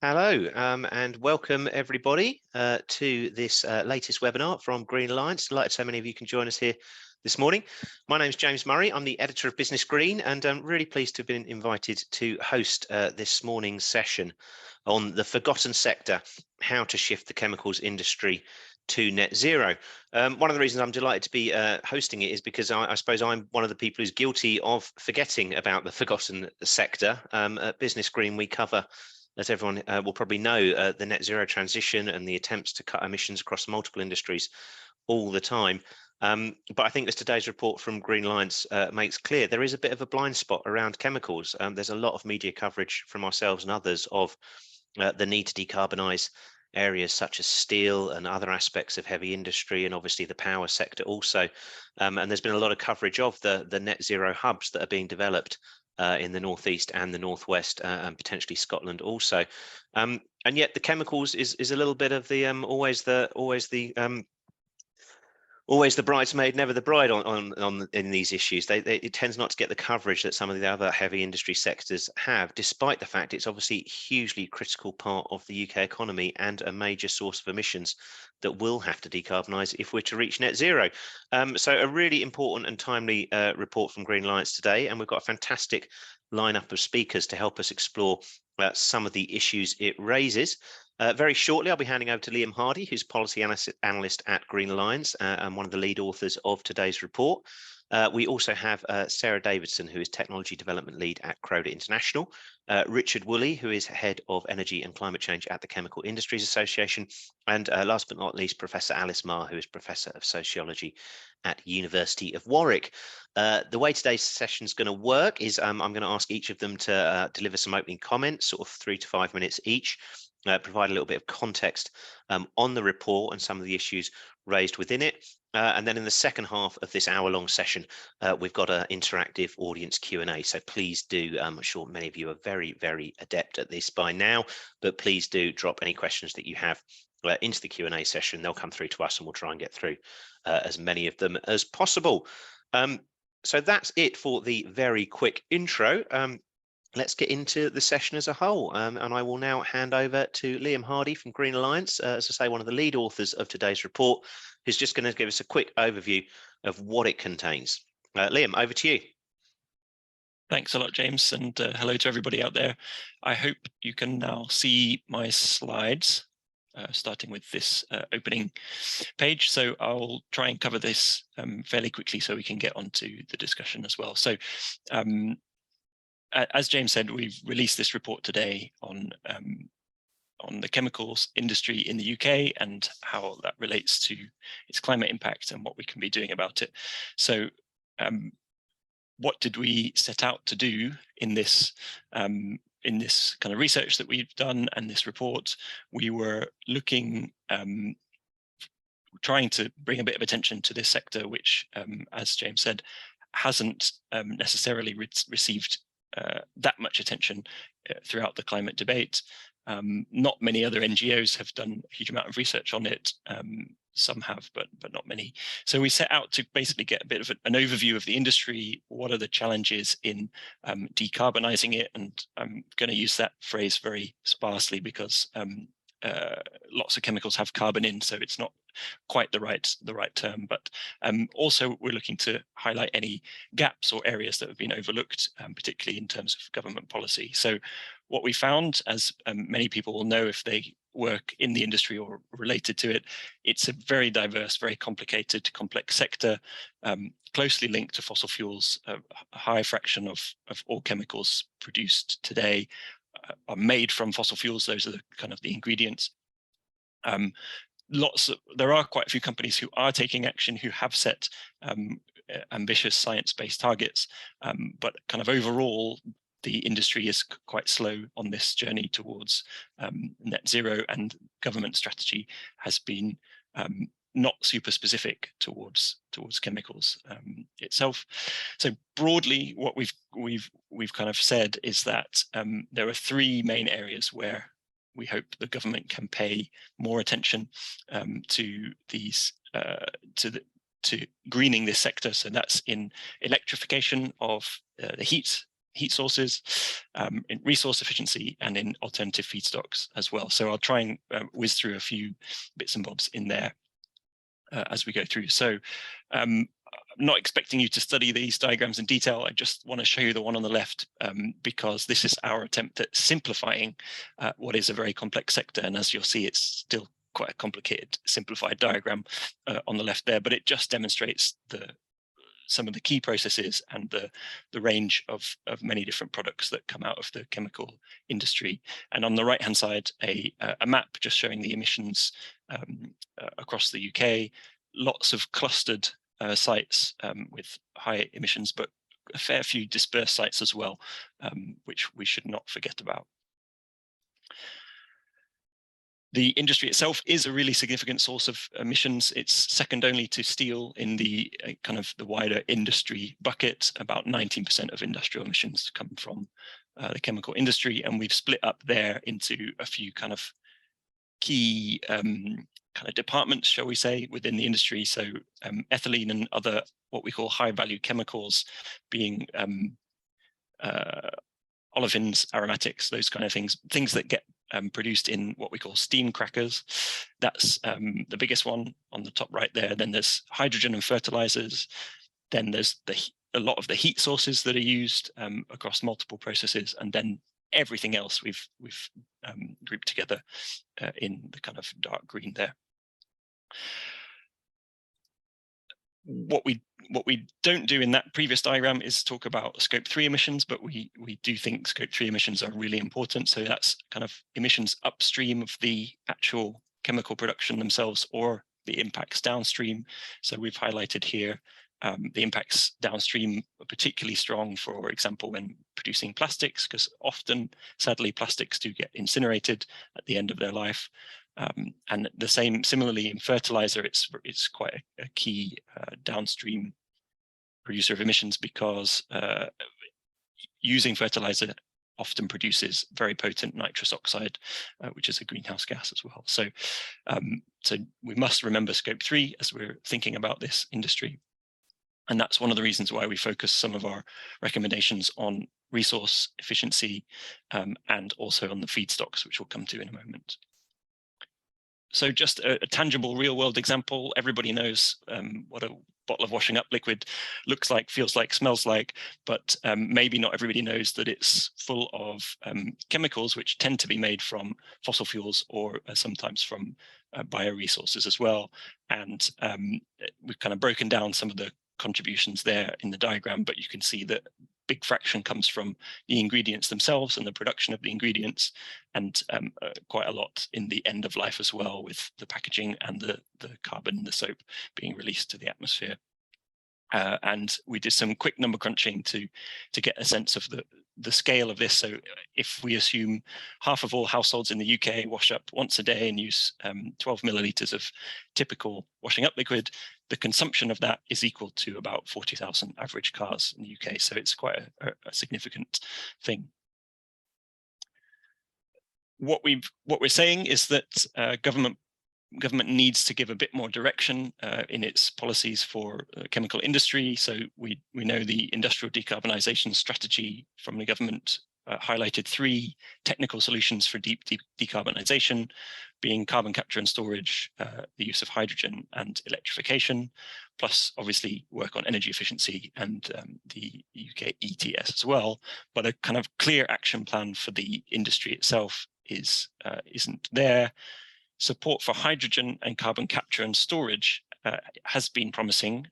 Hello, and welcome everybody to this latest webinar from Green Alliance. Delighted so many of you can join us here this morning. My name is James Murray. I'm the editor of Business Green, and I'm really pleased to have been invited to host this morning's session on the forgotten sector, how to shift the chemicals industry to net zero. One of the reasons I'm delighted to be hosting it is because I suppose I'm one of the people who's guilty of forgetting about the forgotten sector. At Business Green, we cover, as everyone will probably know, the net zero transition and the attempts to cut emissions across multiple industries all the time. But I think as today's report from Green Alliance makes clear, there is a bit of a blind spot around chemicals. There's a lot of media coverage from ourselves and others of the need to decarbonise areas such as steel and other aspects of heavy industry, and obviously the power sector also. And there's been a lot of coverage of the net zero hubs that are being developed in the northeast and the northwest, and potentially Scotland also. And yet the chemicals is a little bit of the always the bridesmaid, never the bride in these issues. It tends not to get the coverage that some of the other heavy industry sectors have, despite the fact it's obviously a hugely critical part of the UK economy and a major source of emissions that will have to decarbonise if we're to reach net zero. So a really important and timely report from Green Alliance today, and we've got a fantastic lineup of speakers to help us explore some of the issues it raises. Very shortly, I'll be handing over to Liam Hardy, who's policy analyst at Green Alliance and one of the lead authors of today's report. We also have Sarah Davidson, who is Technology Development Lead at Croda International, Richard Wooley, who is Head of Energy and Climate Change at the Chemical Industries Association, and last but not least, Professor Alice Marr, who is Professor of Sociology at University of Warwick. The way today's session is going to work is I'm going to ask each of them to deliver some opening comments, sort of 3 to 5 minutes each. Provide a little bit of context on the report and some of the issues raised within it. And then in the second half of this hour-long session, we've got an interactive audience Q&A. So please do, I'm sure many of you are very, very adept at this by now, but please do drop any questions that you have into the Q&A session. They'll come through to us and we'll try and get through as many of them as possible. So that's it for the very quick intro. Let's get into the session as a whole, and I will now hand over to Liam Hardy from Green Alliance, as I say, one of the lead authors of today's report, who's just going to give us a quick overview of what it contains. Liam, over to you. Thanks a lot, James, and hello to everybody out there. I hope you can now see my slides, starting with this opening page. So I'll try and cover this fairly quickly so we can get on to the discussion as well. So as James said, we've released this report today on the chemicals industry in the UK and how that relates to its climate impact and what we can be doing about it. So what did we set out to do in this kind of research that we've done and this report? We were looking, trying to bring a bit of attention to this sector, which, as James said, hasn't necessarily received that much attention throughout the climate debate. Not many other NGOs have done a huge amount of research on it. Some have, but not many. So we set out to basically get a bit of an overview of the industry. What are the challenges in decarbonising it? And I'm going to use that phrase very sparsely because lots of chemicals have carbon in, so it's not quite the right term. But also we're looking to highlight any gaps or areas that have been overlooked, particularly in terms of government policy. So what we found, as many people will know if they work in the industry or related to it, it's a very diverse, very complicated, complex sector, closely linked to fossil fuels. A high fraction of all chemicals produced today are made from fossil fuels. Those are the ingredients. There are quite a few companies who are taking action, who have set ambitious science-based targets, but overall, the industry is quite slow on this journey towards net zero, and government strategy has been not super specific towards chemicals itself. So broadly, what we've kind of said is that there are 3 main areas where we hope the government can pay more attention to these to greening this sector. So that's in electrification of the heat sources, in resource efficiency, and in alternative feedstocks as well. So I'll try and whiz through a few bits and bobs in there as we go through. So I'm not expecting you to study these diagrams in detail. I just want to show you the one on the left because this is our attempt at simplifying what is a very complex sector. And as you'll see, it's still quite a complicated, simplified diagram on the left there, but it just demonstrates some of the key processes and the range of many different products that come out of the chemical industry. And on the right hand side, a map just showing the emissions across the UK, lots of clustered sites with high emissions, but a fair few dispersed sites as well, which we should not forget about. The industry itself is a really significant source of emissions. It's second only to steel in the kind of the wider industry bucket. About 19% of industrial emissions come from the chemical industry, and we've split up there into a few kind of key kind of departments, shall we say, within the industry. So ethylene and other what we call high value chemicals being olefins, aromatics, those kind of things that get produced in what we call steam crackers. That's the biggest one on the top right there. Then there's hydrogen and fertilizers. Then there's a lot of the heat sources that are used across multiple processes, and then everything else we've grouped together in the kind of dark green there. What we don't do in that previous diagram is talk about scope 3 emissions, but we do think scope 3 emissions are really important. So that's kind of emissions upstream of the actual chemical production themselves, or the impacts downstream. So we've highlighted here the impacts downstream are particularly strong, for example, when producing plastics, because often, sadly, plastics do get incinerated at the end of their life. And the same, similarly in fertilizer, it's quite a key downstream producer of emissions, because using fertilizer often produces very potent nitrous oxide, which is a greenhouse gas as well. So, so we must remember scope 3 as we're thinking about this industry. And that's one of the reasons why we focus some of our recommendations on resource efficiency and also on the feedstocks, which we'll come to in a moment. So just a tangible real world example. Everybody knows what a bottle of washing up liquid looks like, feels like, smells like, but maybe not everybody knows that it's full of chemicals which tend to be made from fossil fuels, or sometimes from bioresources as well. And we've kind of broken down some of the contributions there in the diagram, but you can see that big fraction comes from the ingredients themselves and the production of the ingredients, and quite a lot in the end of life as well, with the packaging and the carbon in the soap being released to the atmosphere. And we did some quick number crunching to get a sense of the scale of this. So if we assume half of all households in the UK wash up once a day and use 12 millilitres of typical washing up liquid, the consumption of that is equal to about 40,000 average cars in the UK. So it's quite a significant thing. What we're saying is that government needs to give a bit more direction in its policies for the chemical industry. So we know the industrial decarbonisation strategy from the government highlighted 3 technical solutions for deep decarbonisation, being carbon capture and storage, the use of hydrogen, and electrification, plus obviously work on energy efficiency and the UK ETS as well. But a kind of clear action plan for the industry itself isn't there. Support for hydrogen and carbon capture and storage has been promising,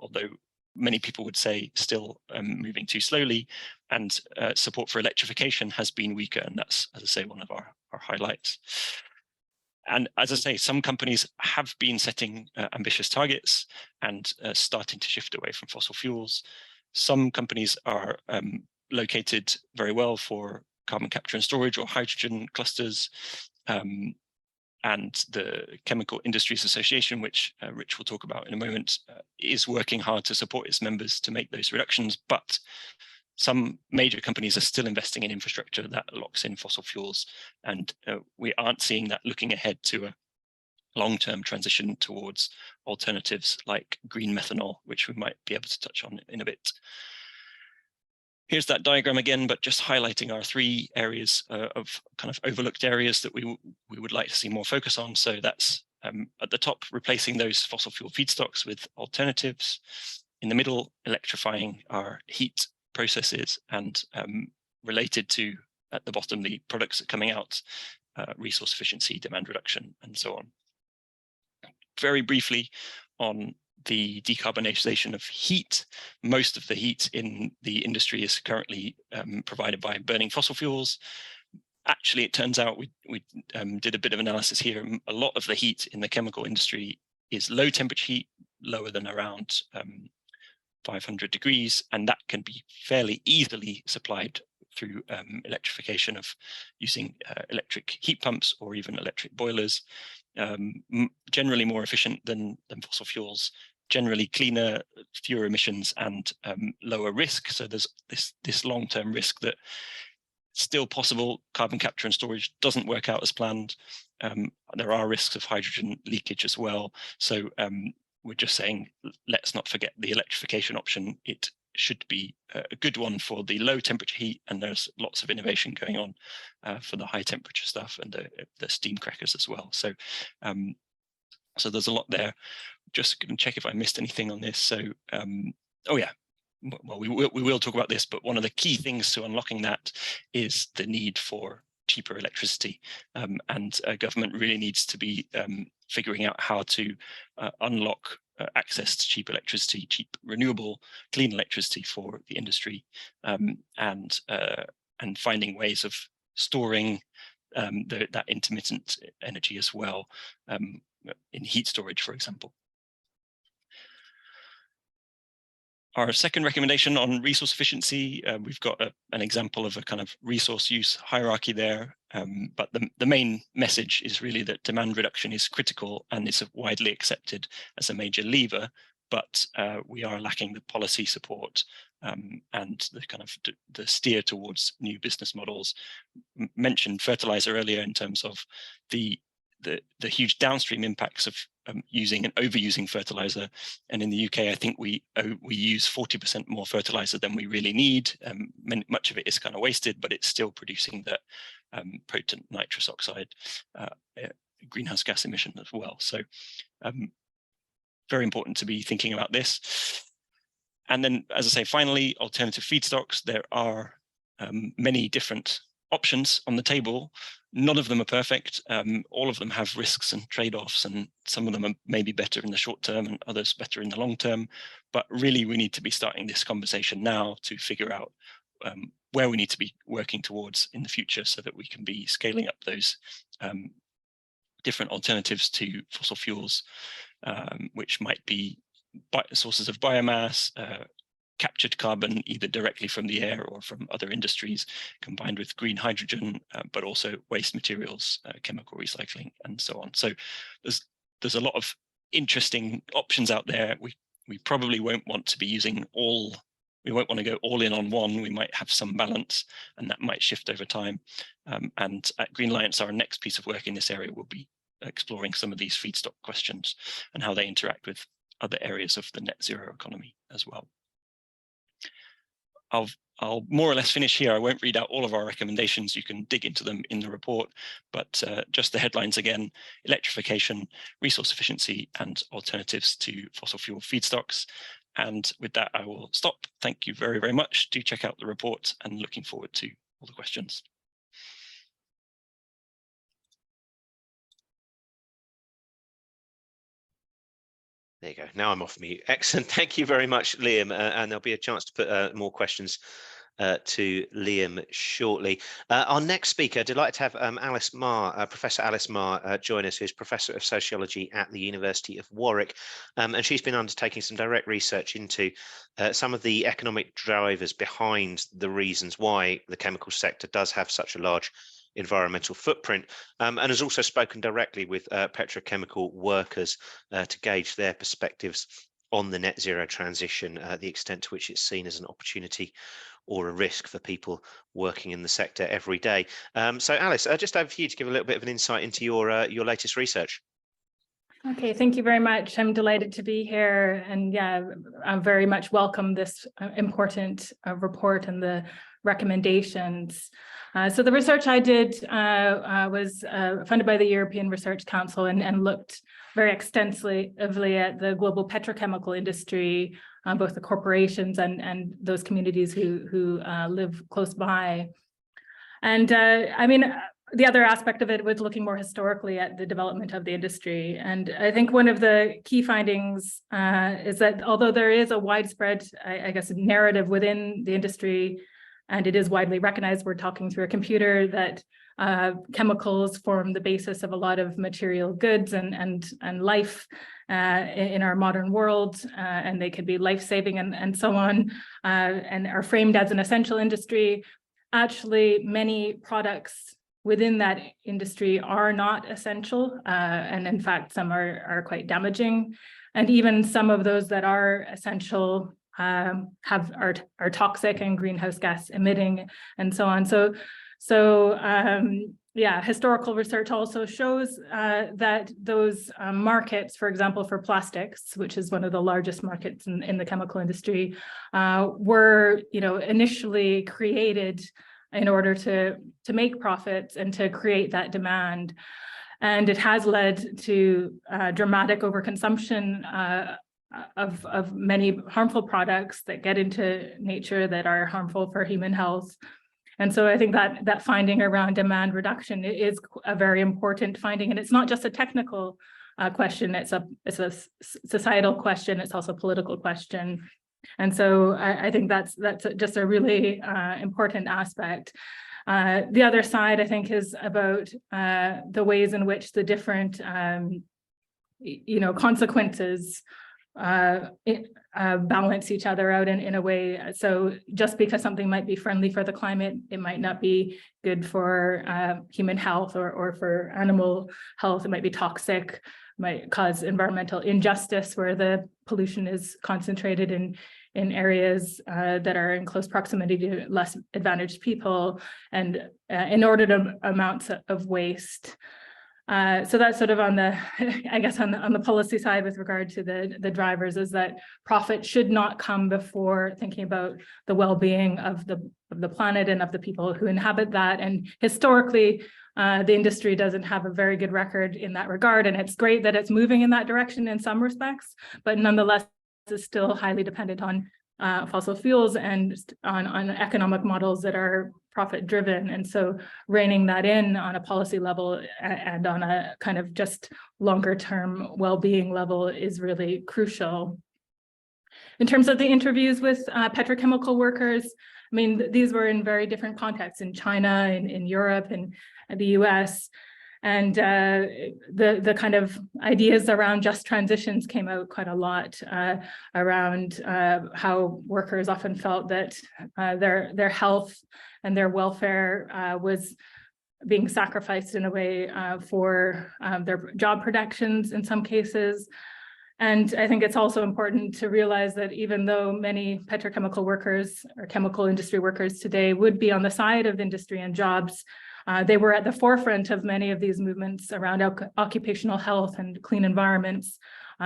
although many people would say still moving too slowly, and support for electrification has been weaker, and that's, as I say, one of our highlights. And as I say, some companies have been setting ambitious targets and starting to shift away from fossil fuels. Some companies are located very well for carbon capture and storage or hydrogen clusters. And the Chemical Industries Association, which Rich will talk about in a moment, is working hard to support its members to make those reductions. But some major companies are still investing in infrastructure that locks in fossil fuels. And we aren't seeing that looking ahead to a long-term transition towards alternatives like green methanol, which we might be able to touch on in a bit. Here's that diagram again, but just highlighting our 3 areas of kind of overlooked areas that we would like to see more focus on. So that's at the top, replacing those fossil fuel feedstocks with alternatives. In the middle, electrifying our heat processes, and related to, at the bottom, the products that are coming out, resource efficiency, demand reduction, and so on. Very briefly on the decarbonisation of heat. Most of the heat in the industry is currently provided by burning fossil fuels. Actually, it turns out we did a bit of analysis here. A lot of the heat in the chemical industry is low temperature heat, lower than around 500 degrees, and that can be fairly easily supplied through electrification of using electric heat pumps or even electric boilers. Generally more efficient than fossil fuels, generally cleaner, fewer emissions, and lower risk. So there's this long-term risk that still possible. Carbon capture and storage doesn't work out as planned. There are risks of hydrogen leakage as well. So we're just saying, let's not forget the electrification option. It should be a good one for the low temperature heat, and there's lots of innovation going on for the high temperature stuff and the steam crackers as well. So so there's a lot there. Just going to check if I missed anything on this. So oh yeah, well, we will talk about this, but one of the key things to unlocking that is the need for cheaper electricity, and government really needs to be figuring out how to unlock access to cheap electricity, cheap, renewable, clean electricity for the industry, and finding ways of storing that intermittent energy as well, in heat storage, for example. Our second recommendation on resource efficiency, we've got an example of a kind of resource use hierarchy there, but the main message is really that demand reduction is critical and is widely accepted as a major lever, but we are lacking the policy support and the kind of the steer towards new business models. Mentioned fertilizer earlier in terms of the huge downstream impacts of using and overusing fertilizer, and in the UK, I think we use 40% more fertilizer than we really need. Much of it is kind of wasted, but it's still producing that potent nitrous oxide greenhouse gas emission as well. So very important to be thinking about this. And then, as I say, finally, alternative feedstocks. There are many different options on the table. None of them are perfect. All of them have risks and trade-offs, and some of them are maybe better in the short term and others better in the long term. But really, we need to be starting this conversation now to figure out where we need to be working towards in the future, so that we can be scaling up those different alternatives to fossil fuels, which might be sources of biomass, captured carbon either directly from the air or from other industries, combined with green hydrogen, but also waste materials, chemical recycling, and so on. So there's a lot of interesting options out there. We probably won't want to be using all. We won't want to go all in on one. We might have some balance, and that might shift over time. And at Green Alliance, our next piece of work in this area will be exploring some of these feedstock questions and how they interact with other areas of the net zero economy as well. I'll more or less finish here. I won't read out all of our recommendations. You can dig into them in the report, but just the headlines again: electrification, resource efficiency, and alternatives to fossil fuel feedstocks. And with that, I will stop. Thank you very, very much. Do check out the report, and looking forward to all the questions. There you go. Now I'm off mute. Excellent. Thank you very much, Liam. And there'll be a chance to put more questions to Liam shortly. Our next speaker, delighted to have Alice Marr, Professor Alice Marr, join us, who's Professor of Sociology at the University of Warwick. And she's been undertaking some direct research into some of the economic drivers behind the reasons why the chemical sector does have such a large environmental footprint, and has also spoken directly with petrochemical workers to gauge their perspectives on the net zero transition, the extent to which it's seen as an opportunity or a risk for people working in the sector every day. So Alice, just over to you to give a little bit of an insight into your latest research. Okay, thank you very much. I'm delighted to be here, and yeah, I very much welcome this important report and the recommendations. So the research I did was funded by the European Research Council and looked very extensively at the global petrochemical industry, both the corporations and those communities who live close by. And I mean, the other aspect of it was looking more historically at the development of the industry. And I think one of the key findings is that although there is a widespread, I guess, narrative within the industry, and it is widely recognized, we're talking through a computer, that chemicals form the basis of a lot of material goods and life in our modern world, and they could be life-saving and so on, and are framed as an essential industry. Actually, many products within that industry are not essential, and in fact, some are quite damaging. And even some of those that are essential are toxic and greenhouse gas emitting and so on. So yeah, historical research also shows that those markets, for example, for plastics, which is one of the largest markets in the chemical industry, were, initially created in order to make profits and to create that demand. And it has led to dramatic overconsumption of many harmful products that get into nature that are harmful for human health. And so I think that finding around demand reduction is a very important finding. And it's not just a technical question, it's a societal question, it's also a political question. And so I think that's just a really important aspect. The other side, I think, is about the ways in which the different, consequences balance each other out in a way. So just because something might be friendly for the climate, it might not be good for human health or for animal health. It might be toxic, might cause environmental injustice where the pollution is concentrated in areas that are in close proximity to less advantaged people, and inordinate amounts of waste. So that's sort of on the, I guess, on the policy side with regard to the drivers, is that profit should not come before thinking about the well-being of the planet and of the people who inhabit that. And historically, the industry doesn't have a very good record in that regard, and it's great that it's moving in that direction in some respects, but nonetheless, it's still highly dependent on fossil fuels and on economic models that are profit driven. And so reining that in on a policy level and on a kind of just longer term well-being level is really crucial. In terms of the interviews with petrochemical workers, I mean, these were in very different contexts, in China, in Europe, and the US. And the kind of ideas around just transitions came out quite a lot, around how workers often felt that their health and their welfare was being sacrificed in a way for their job protections in some cases. And I think it's also important to realize that even though many petrochemical workers or chemical industry workers today would be on the side of industry and jobs, they were at the forefront of many of these movements around occupational health and clean environments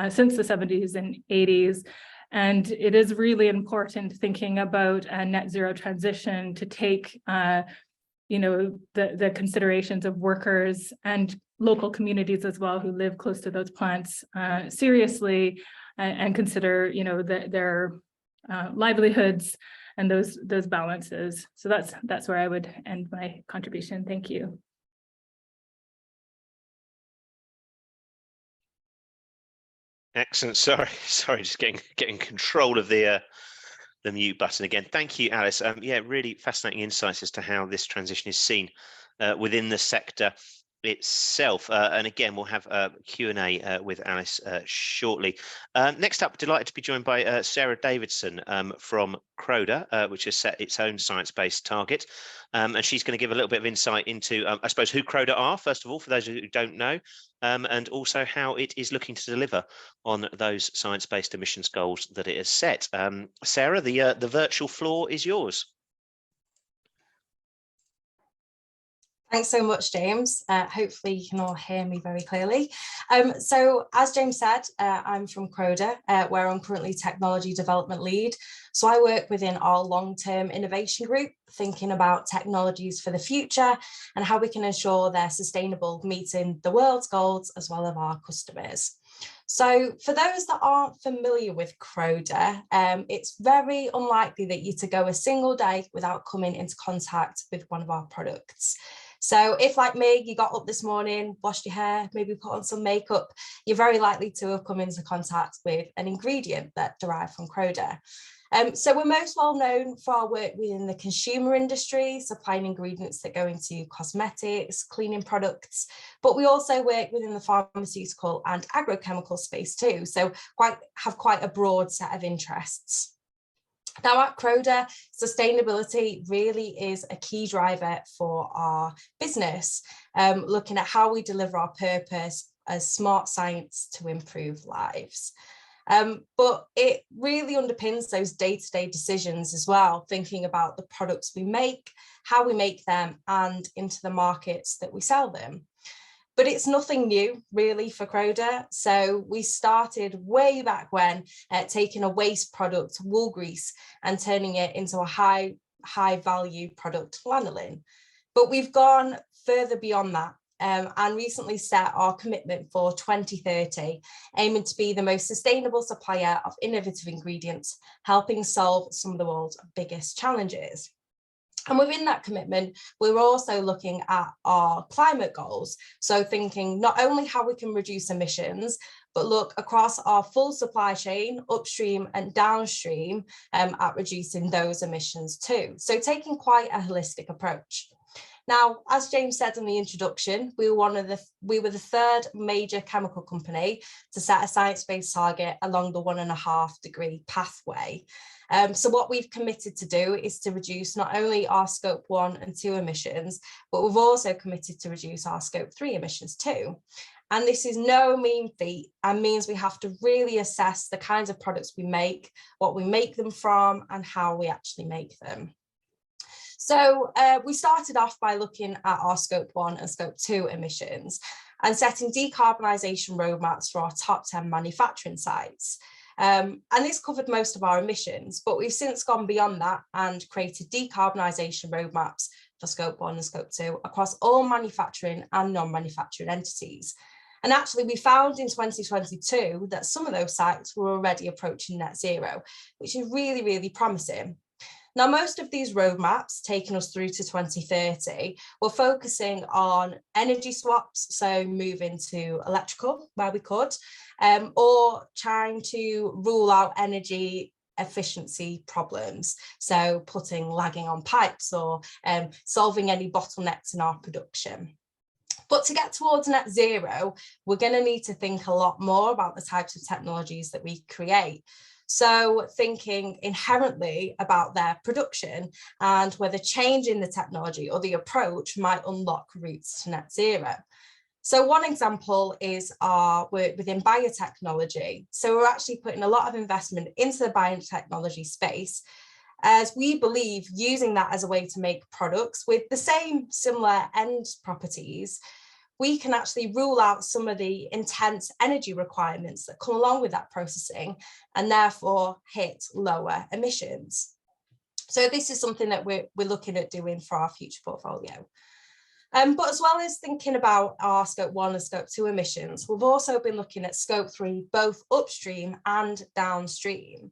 since the 70s and 80s. And it is really important thinking about a net zero transition to take the considerations of workers and local communities as well who live close to those plants seriously, and consider their livelihoods and those balances. So that's where I would end my contribution. Thank you. Excellent. Sorry, just getting control of the mute button again. Thank you, Alice. Yeah, really fascinating insights as to how this transition is seen within the sector itself. And again, we'll have a Q&A with Alice shortly. Next up, delighted to be joined by Sarah Davidson from Croda, which has set its own science-based target. And she's going to give a little bit of insight into, I suppose, who Croda are, first of all, for those who don't know, and also how it is looking to deliver on those science-based emissions goals that it has set. Sarah, the virtual floor is yours. Thanks so much, James. Hopefully you can all hear me very clearly. So as James said, I'm from Croda, where I'm currently technology development lead. So I work within our long-term innovation group, thinking about technologies for the future and how we can ensure they're sustainable, meeting the world's goals as well as our customers. So for those that aren't familiar with Croda, it's very unlikely that you to go a single day without coming into contact with one of our products. So if, like me, you got up this morning, washed your hair, maybe put on some makeup, you're very likely to have come into contact with an ingredient that derived from Croda. So we're most well known for our work within the consumer industry, supplying ingredients that go into cosmetics, cleaning products, but we also work within the pharmaceutical and agrochemical space too, so have quite a broad set of interests. Now at Croda, sustainability really is a key driver for our business, looking at how we deliver our purpose as smart science to improve lives. But it really underpins those day-to-day decisions as well, thinking about the products we make, how we make them, and into the markets that we sell them. But it's nothing new really for Croda. So we started way back when taking a waste product, wool grease, and turning it into a high value product, lanolin. But we've gone further beyond that and recently set our commitment for 2030, aiming to be the most sustainable supplier of innovative ingredients, helping solve some of the world's biggest challenges. And within that commitment, we're also looking at our climate goals. So thinking not only how we can reduce emissions, but look across our full supply chain, upstream and downstream, at reducing those emissions too. So taking quite a holistic approach. Now, as James said in the introduction, we were the third major chemical company to set a science-based target along the 1.5 degree pathway. So what we've committed to do is to reduce not only our scope 1 and 2 emissions, but we've also committed to reduce our scope 3 emissions too. And this is no mean feat and means we have to really assess the kinds of products we make, what we make them from, and how we actually make them. So we started off by looking at our scope 1 and scope 2 emissions and setting decarbonisation roadmaps for our top 10 manufacturing sites. And this covered most of our emissions, but we've since gone beyond that and created decarbonisation roadmaps for scope 1 and scope 2 across all manufacturing and non-manufacturing entities. And actually we found in 2022 that some of those sites were already approaching net zero, which is really, really promising. Now, most of these roadmaps taking us through to 2030 were focusing on energy swaps, so moving to electrical where we could, or trying to rule out energy efficiency problems, so putting lagging on pipes or solving any bottlenecks in our production. But to get towards net zero, we're going to need to think a lot more about the types of technologies that we create. So thinking inherently about their production and whether changing the technology or the approach might unlock routes to net zero. So one example is our work within biotechnology. So we're actually putting a lot of investment into the biotechnology space, as we believe using that as a way to make products with the same similar end properties, we can actually rule out some of the intense energy requirements that come along with that processing and therefore hit lower emissions. So this is something that we're looking at doing for our future portfolio. But as well as thinking about our scope 1 and scope 2 emissions, we've also been looking at scope 3, both upstream and downstream.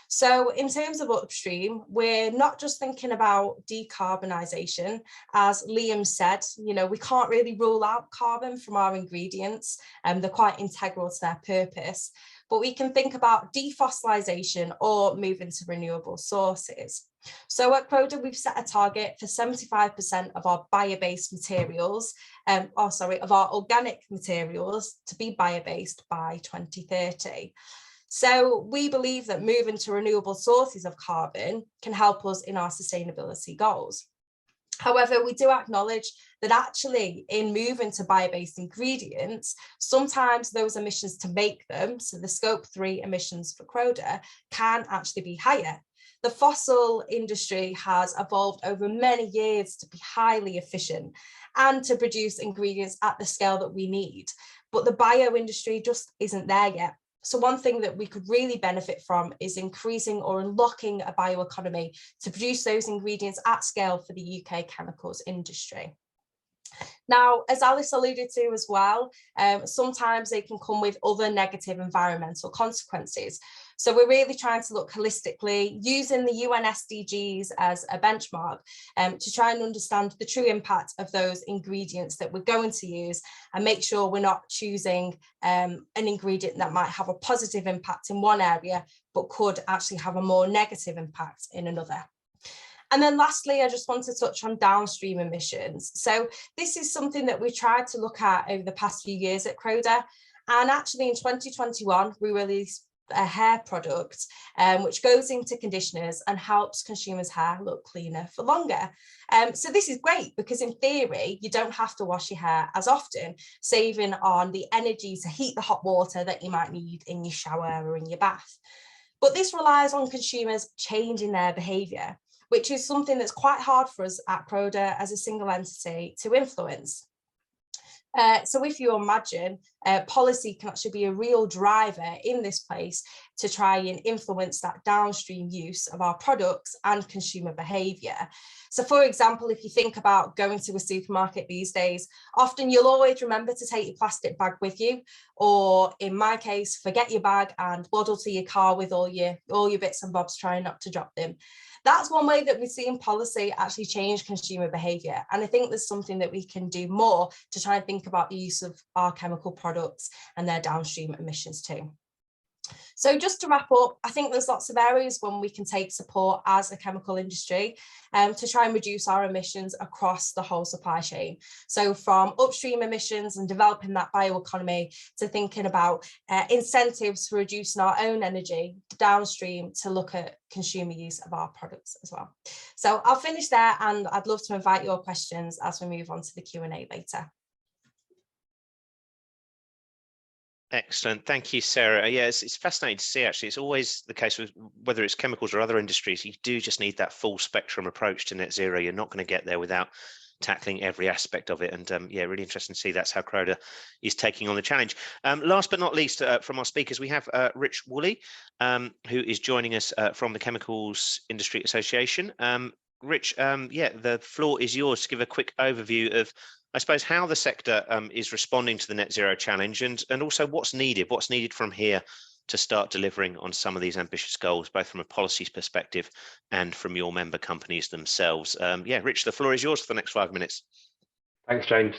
So in terms of upstream, we're not just thinking about decarbonisation. As Liam said, we can't really rule out carbon from our ingredients, and they're quite integral to their purpose. But we can think about defossilization or moving to renewable sources. So at Croda, we've set a target for 75% of our bio-based materials, of our organic materials to be bio-based by 2030. So we believe that moving to renewable sources of carbon can help us in our sustainability goals. However, we do acknowledge that actually in moving to bio-based ingredients, sometimes those emissions to make them, so the scope 3 emissions for Croda, can actually be higher. The fossil industry has evolved over many years to be highly efficient and to produce ingredients at the scale that we need. But the bio industry just isn't there yet. So one thing that we could really benefit from is increasing or unlocking a bioeconomy to produce those ingredients at scale for the UK chemicals industry. Now, as Alice alluded to as well, sometimes they can come with other negative environmental consequences. So we're really trying to look holistically, using the UN SDGs as a benchmark to try and understand the true impact of those ingredients that we're going to use and make sure we're not choosing an ingredient that might have a positive impact in one area, but could actually have a more negative impact in another. And then lastly, I just want to touch on downstream emissions. So this is something that we tried to look at over the past few years at Croda. And actually in 2021, we released a hair product which goes into conditioners and helps consumers' hair look cleaner for longer. So this is great because in theory, you don't have to wash your hair as often, saving on the energy to heat the hot water that you might need in your shower or in your bath. But this relies on consumers changing their behaviour, which is something that's quite hard for us at Croda as a single entity to influence. So if you imagine, policy can actually be a real driver in this place to try and influence that downstream use of our products and consumer behaviour. So for example, if you think about going to a supermarket these days, often you'll always remember to take your plastic bag with you, or in my case, forget your bag and waddle to your car with all your bits and bobs, trying not to drop them. That's one way that we've seen policy actually change consumer behaviour. And I think there's something that we can do more to try and think about the use of our chemical products and their downstream emissions too. So just to wrap up, I think there's lots of areas when we can take support as a chemical industry to try and reduce our emissions across the whole supply chain. So from upstream emissions and developing that bioeconomy to thinking about incentives for reducing our own energy, downstream to look at consumer use of our products as well. So I'll finish there, and I'd love to invite your questions as we move on to the Q&A later. Excellent. Thank you, Sarah. Yeah, it's fascinating to see, actually. It's always the case with whether it's chemicals or other industries, you do just need that full spectrum approach to net zero. You're not going to get there without tackling every aspect of it. And yeah, really interesting to see that's how Croda is taking on the challenge. Last but not least, from our speakers, we have Rich Wooley, who is joining us from the Chemicals Industry Association. Rich, yeah, the floor is yours to give a quick overview of, I suppose, how the sector is responding to the net zero challenge, and also what's needed from here to start delivering on some of these ambitious goals, both from a policy perspective and from your member companies themselves. Yeah, Rich, the floor is yours for the next 5 minutes. Thanks, James.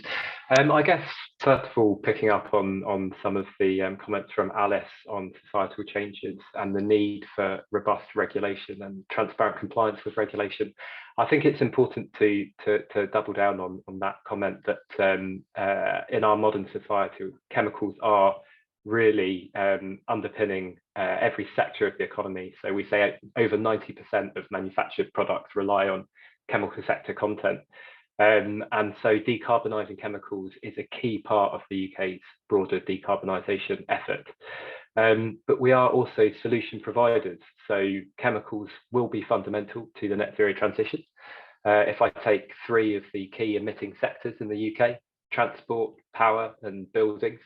I guess, first of all, picking up on some of the comments from Alice on societal changes and the need for robust regulation and transparent compliance with regulation, I think it's important to double down on that comment that in our modern society, chemicals are really underpinning every sector of the economy. So we say over 90% of manufactured products rely on chemical sector content. And so decarbonising chemicals is a key part of the UK's broader decarbonisation effort. But we are also solution providers. So chemicals will be fundamental to the net zero transition. If I take 3 of the key emitting sectors in the UK, transport, power and buildings,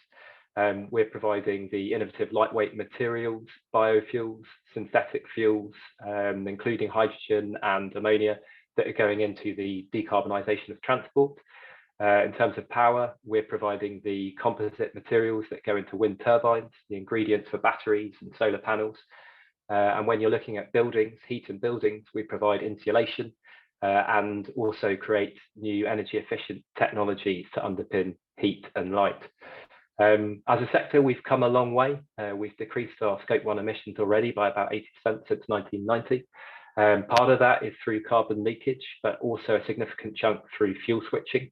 we're providing the innovative lightweight materials, biofuels, synthetic fuels, including hydrogen and ammonia, that are going into the decarbonisation of transport. In terms of power, we're providing the composite materials that go into wind turbines, the ingredients for batteries and solar panels. And when you're looking at buildings, heat and buildings, we provide insulation and also create new energy efficient technologies to underpin heat and light. As a sector, we've come a long way. We've decreased our Scope 1 emissions already by about 80% since 1990. Part of that is through carbon leakage, but also a significant chunk through fuel switching,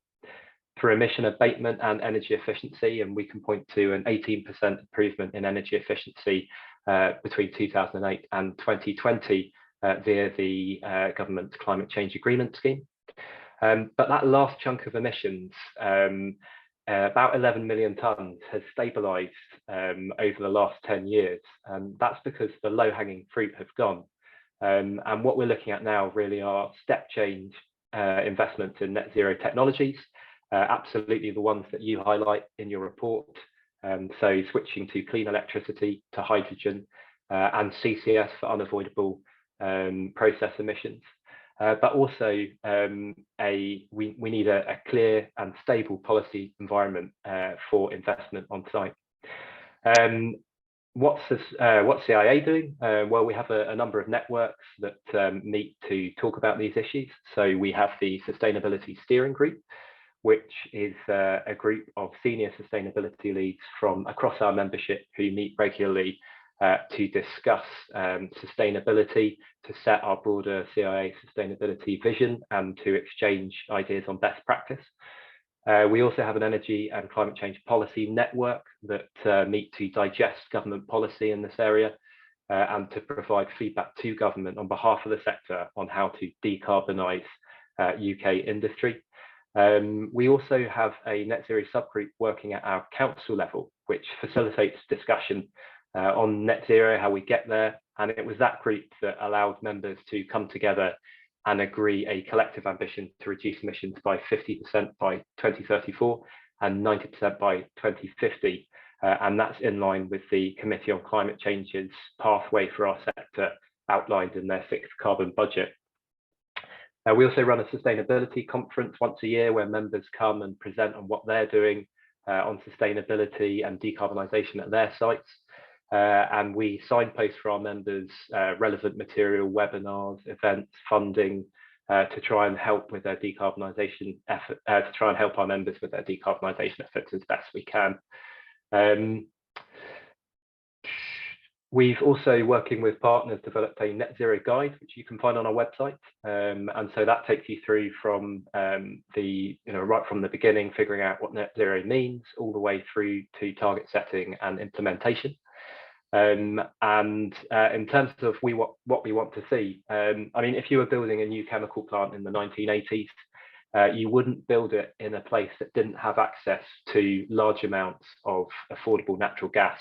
through emission abatement and energy efficiency. And we can point to an 18% improvement in energy efficiency between 2008 and 2020 via the government's climate change agreement scheme. But that last chunk of emissions, about 11 million tonnes, has stabilised over the last 10 years. And that's because the low-hanging fruit have gone. And what we're looking at now really are step change investments in net zero technologies, absolutely the ones that you highlight in your report. So switching to clean electricity, to hydrogen, and CCS for unavoidable process emissions. But also we need a clear and stable policy environment for investment on site. What's CIA doing? Well, we have a number of networks that meet to talk about these issues. So we have the Sustainability Steering Group, which is a group of senior sustainability leads from across our membership who meet regularly to discuss sustainability, to set our broader CIA sustainability vision, and to exchange ideas on best practice. We also have an energy and climate change policy network that meet to digest government policy in this area and to provide feedback to government on behalf of the sector on how to decarbonise UK industry. We also have a net zero subgroup working at our council level, which facilitates discussion on net zero, how we get there. And it was that group that allowed members to come together and agree a collective ambition to reduce emissions by 50% by 2034 and 90% by 2050. And that's in line with the Committee on Climate Change's pathway for our sector outlined in their 6th carbon budget. We also run a sustainability conference once a year where members come and present on what they're doing on sustainability and decarbonisation at their sites. And we signpost for our members relevant material, webinars, events, funding to try and help with their decarbonisation effort, to try and help our members with their decarbonisation efforts as best we can. We've also, working with partners, developed a net zero guide, which you can find on our website. And so that takes you through from right from the beginning, figuring out what net zero means, all the way through to target setting and implementation. And in terms of what we want to see, I mean, if you were building a new chemical plant in the 1980s, you wouldn't build it in a place that didn't have access to large amounts of affordable natural gas.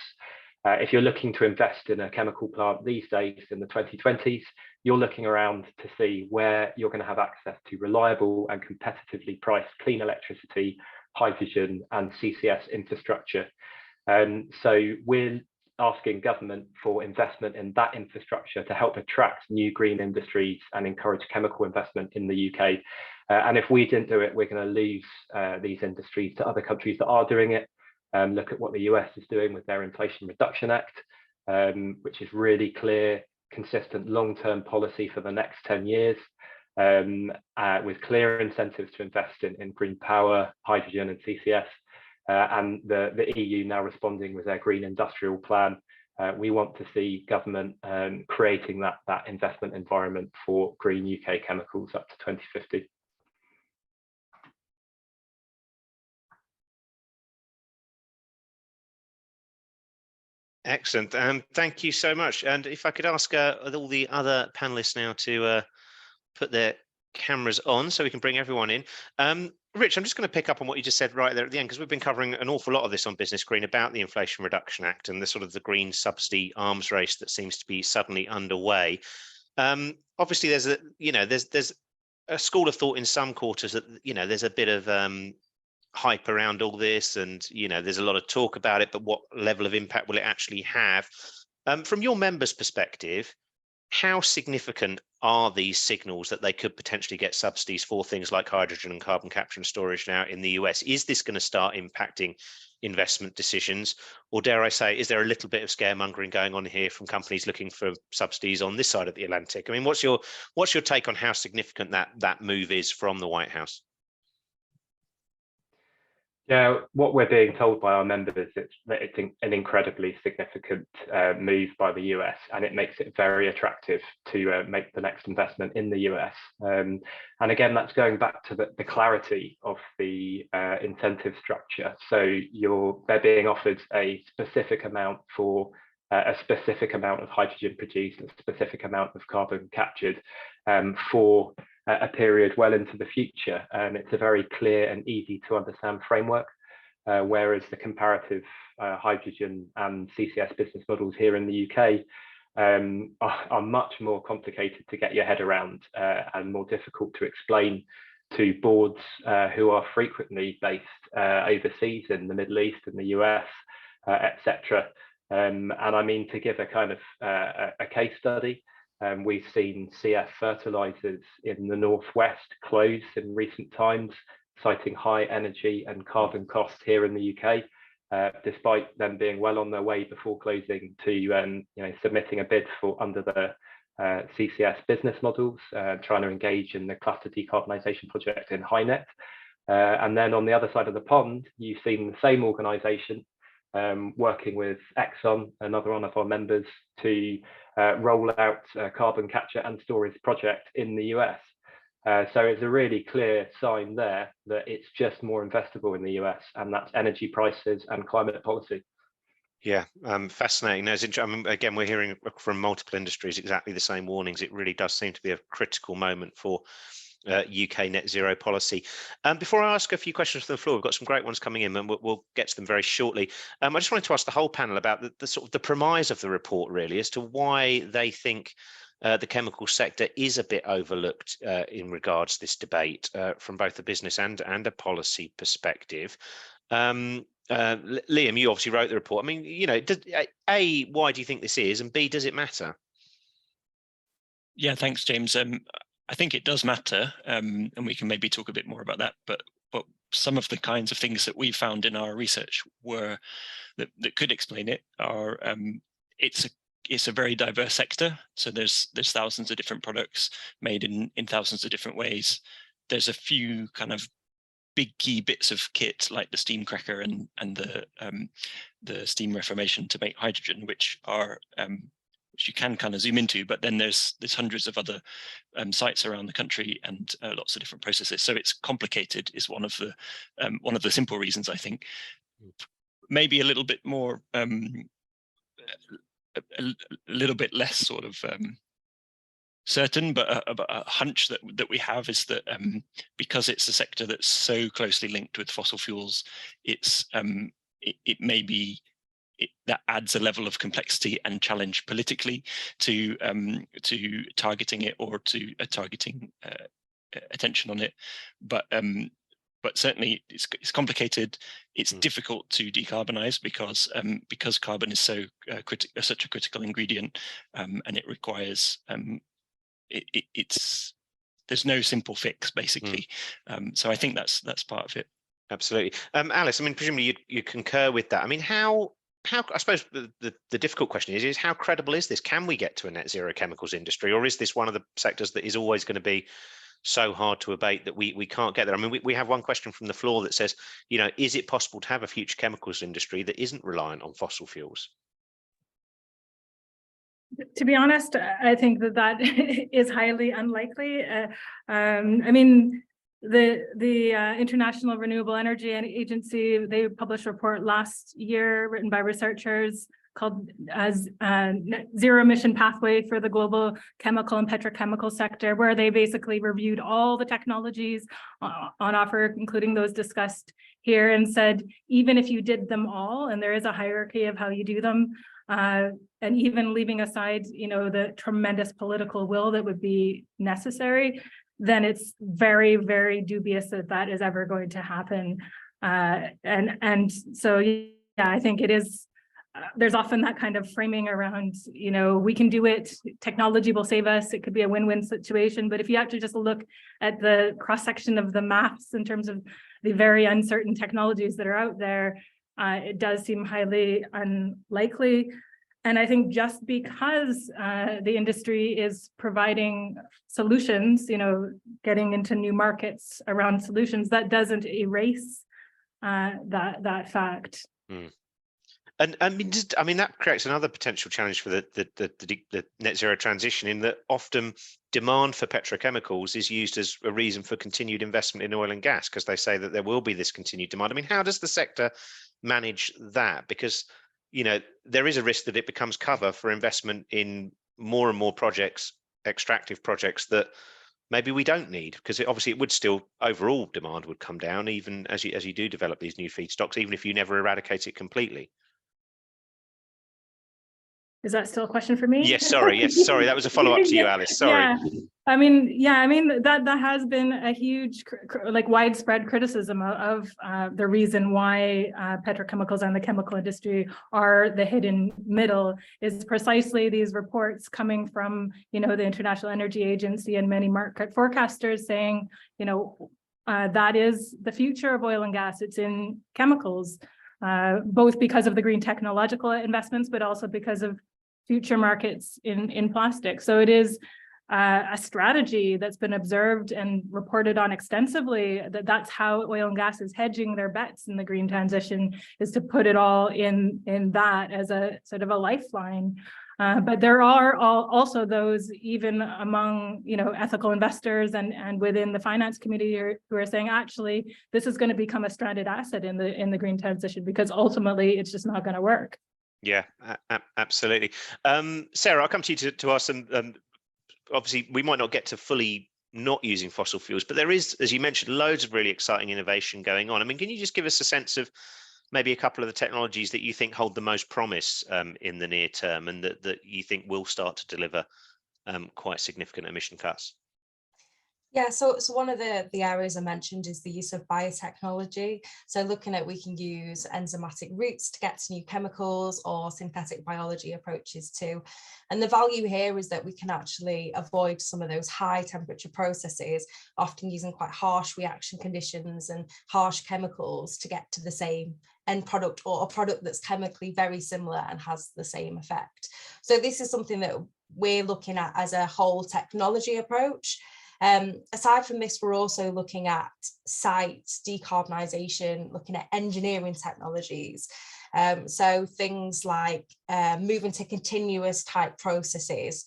If you're looking to invest in a chemical plant these days in the 2020s, you're looking around to see where you're going to have access to reliable and competitively priced clean electricity, hydrogen, and CCS infrastructure. So we're asking government for investment in that infrastructure to help attract new green industries and encourage chemical investment in the UK. And if we didn't do it, we're going to lose these industries to other countries that are doing it. Look at what the US is doing with their Inflation Reduction Act, which is really clear, consistent long-term policy for the next 10 years, with clear incentives to invest in green power, hydrogen, and CCS. And the EU now responding with their Green Industrial Plan. We want to see government creating that investment environment for green UK chemicals up to 2050. Excellent. Thank you so much. And if I could ask all the other panelists now to put their cameras on so we can bring everyone in. Rich, I'm just going to pick up on what you just said right there at the end, because we've been covering an awful lot of this on Business Green about the Inflation Reduction Act and the sort of the green subsidy arms race that seems to be suddenly underway. Obviously, there's a school of thought in some quarters that there's a bit of hype around all this, and there's a lot of talk about it, but what level of impact will it actually have? From your members' perspective, how significant are these signals that they could potentially get subsidies for things like hydrogen and carbon capture and storage now in the US? Is this going to start impacting investment decisions, or dare I say, is there a little bit of scaremongering going on here from companies looking for subsidies on this side of the Atlantic? I mean, what's your take on how significant that move is from the White House? Yeah, what we're being told by our members is that it's an incredibly significant move by the US, and it makes it very attractive to make the next investment in the US. And again, that's going back to the clarity of the incentive structure. So they're being offered a specific amount for a specific amount of hydrogen produced, a specific amount of carbon captured for a period well into the future. And it's a very clear and easy to understand framework, whereas the comparative hydrogen and CCS business models here in the UK are much more complicated to get your head around and more difficult to explain to boards who are frequently based overseas in the Middle East and the US, etc. And I mean, to give a kind of a case study, we've seen CF fertilizers in the Northwest close in recent times, citing high energy and carbon costs here in the UK, despite them being well on their way before closing to submitting a bid for under the CCS business models, trying to engage in the cluster decarbonisation project in HyNet. And then on the other side of the pond, you've seen the same organisation working with Exxon, another one of our members, to roll out a carbon capture and storage project in the US. So it's a really clear sign there that it's just more investable in the US, and that's energy prices and climate policy. Yeah, fascinating. I mean, again, we're hearing from multiple industries exactly the same warnings. It really does seem to be a critical moment for UK net zero policy. Before I ask a few questions from the floor, we've got some great ones coming in, and we'll get to them very shortly. I just wanted to ask the whole panel about the sort of the premise of the report, really, as to why they think the chemical sector is a bit overlooked in regards to this debate from both a business and a policy perspective. Liam, you obviously wrote the report. I mean, you know, A, why do you think this is, and B, does it matter? Yeah, thanks, James. I think it does matter, and we can maybe talk a bit more about that. But some of the kinds of things that we found in our research were that could explain it are it's a very diverse sector. So there's thousands of different products made in thousands of different ways. There's a few kind of big key bits of kit like the steam cracker and the steam reformation to make hydrogen, which are which you can kind of zoom into, but then there's hundreds of other sites around the country and lots of different processes. So it's complicated is one of the simple reasons, I think. Maybe a little bit more, a little bit less sort of certain, but a hunch that we have is that because it's a sector that's so closely linked with fossil fuels, it may be that adds a level of complexity and challenge politically to targeting it or to targeting attention on it. But certainly it's complicated. It's difficult to decarbonize because carbon is so such a critical ingredient, and it requires there's no simple fix basically. So I think that's part of it. Absolutely. Alice, I mean, presumably you concur with that. I mean, how I suppose the difficult question is how credible is this? Can we get to a net zero chemicals industry, or is this one of the sectors that is always going to be so hard to abate that we can't get there? I mean, we have one question from the floor that says, you know, is it possible to have a future chemicals industry that isn't reliant on fossil fuels? To be honest, I think that is highly unlikely. I mean, the International Renewable Energy Agency, they published a report last year written by researchers called as Net Zero Emission Pathway for the Global Chemical and Petrochemical Sector, where they basically reviewed all the technologies on offer, including those discussed here, and said, even if you did them all, and there is a hierarchy of how you do them, and even leaving aside, you know, the tremendous political will that would be necessary, then it's very, very dubious that that is ever going to happen. And so, yeah, I think it is, there's often that kind of framing around, you know, we can do it, technology will save us, it could be a win-win situation. But if you actually just look at the cross-section of the maths in terms of the very uncertain technologies that are out there, it does seem highly unlikely. And I think just because the industry is providing solutions, you know, getting into new markets around solutions, that doesn't erase that fact. And I mean, that creates another potential challenge for the net zero transition, in that often demand for petrochemicals is used as a reason for continued investment in oil and gas, because they say that there will be this continued demand. I mean, how does the sector manage that? Because, you know, there is a risk that it becomes cover for investment in more and more projects, extractive projects that maybe we don't need, because obviously it would still, overall demand would come down even as you do develop these new feedstocks, even if you never eradicate it completely. Is that still a question for me? Yes, sorry. Yes, sorry. That was a follow-up to you, Alice. Sorry. Yeah. I mean, that has been a huge, like, widespread criticism of the reason why petrochemicals and the chemical industry are the hidden middle is precisely these reports coming from, you know, the International Energy Agency and many market forecasters saying, you know, that is the future of oil and gas. It's in chemicals, both because of the green technological investments, but also because of future markets in plastic. So it is a strategy that's been observed and reported on extensively, that's how oil and gas is hedging their bets in the green transition, is to put it all in that as a sort of a lifeline. But there are also those, even among, you know, ethical investors and within the finance community, who are saying, actually, this is going to become a stranded asset in the green transition, because ultimately it's just not going to work. Yeah, absolutely. Sarah, I'll come to you to ask some. Obviously, we might not get to fully not using fossil fuels, but there is, as you mentioned, loads of really exciting innovation going on. I mean, can you just give us a sense of maybe a couple of the technologies that you think hold the most promise in the near term, and that you think will start to deliver quite significant emission cuts? Yeah, so one of the areas I mentioned is the use of biotechnology. So looking at, we can use enzymatic routes to get to new chemicals, or synthetic biology approaches too. And the value here is that we can actually avoid some of those high temperature processes, often using quite harsh reaction conditions and harsh chemicals to get to the same end product, or a product that's chemically very similar and has the same effect. So this is something that we're looking at as a whole technology approach. Aside from this, we're also looking at site decarbonisation, looking at engineering technologies. So things like moving to continuous type processes.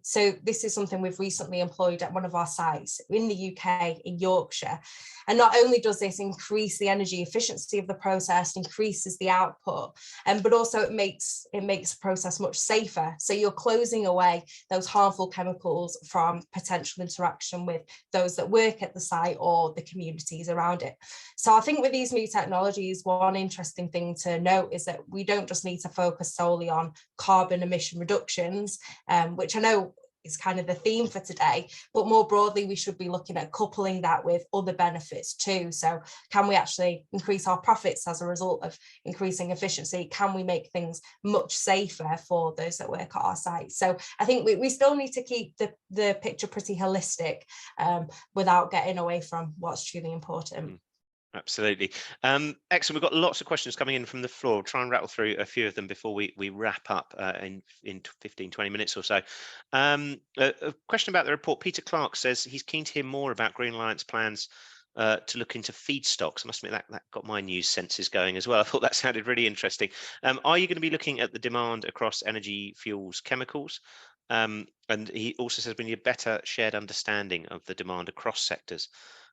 So this is something we've recently employed at one of our sites in the UK, in Yorkshire. And not only does this increase the energy efficiency of the process, increases the output, but also it makes the process much safer. So you're closing away those harmful chemicals from potential interaction with those that work at the site or the communities around it. So I think with these new technologies, one interesting thing to note is that we don't just need to focus solely on carbon emission reductions, which I know is kind of the theme for today, but more broadly, we should be looking at coupling that with other benefits too. So can we actually increase our profits as a result of increasing efficiency? Can we make things much safer for those that work at our site? So I think we still need to keep the picture pretty holistic, without getting away from what's truly important. Absolutely. Excellent. We've got lots of questions coming in from the floor. We'll try and rattle through a few of them before we wrap up in 15, 20 minutes or so. A question about the report. Peter Clark says he's keen to hear more about Green Alliance plans to look into feedstocks. I must admit that got my news senses going as well. I thought that sounded really interesting. Are you going to be looking at the demand across energy, fuels, chemicals? And he also says we need a better shared understanding of the demand across sectors,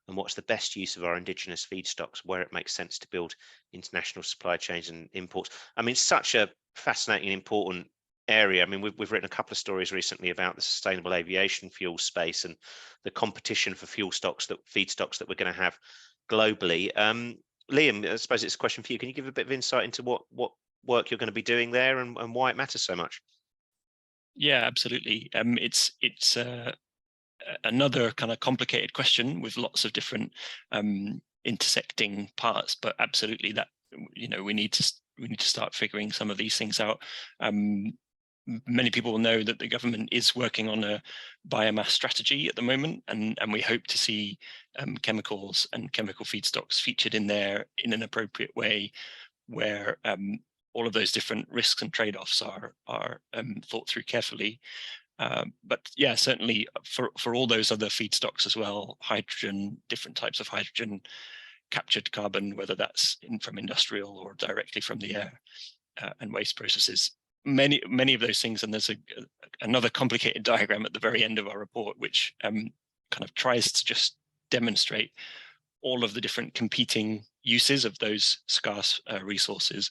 and what's the best use of our indigenous feedstocks, where it makes sense to build international supply chains and imports. I mean, such a fascinating and important area. I mean, we've written a couple of stories recently about the sustainable aviation fuel space and the competition for feedstocks that we're going to have globally. Liam, I suppose it's a question for you. Can you give a bit of insight into what work you're going to be doing there and why it matters so much? Yeah, absolutely. It's another kind of complicated question with lots of different intersecting parts, but absolutely that, you know, we need to start figuring some of these things out. Many people will know that the government is working on a biomass strategy at the moment, and we hope to see chemicals and chemical feedstocks featured in there in an appropriate way, where all of those different risks and trade-offs are thought through carefully. But yeah, certainly for all those other feedstocks as well, hydrogen, different types of hydrogen, captured carbon, whether that's from industrial or directly from the air, and waste processes, many of those things. And there's another complicated diagram at the very end of our report, which kind of tries to just demonstrate all of the different competing uses of those scarce resources.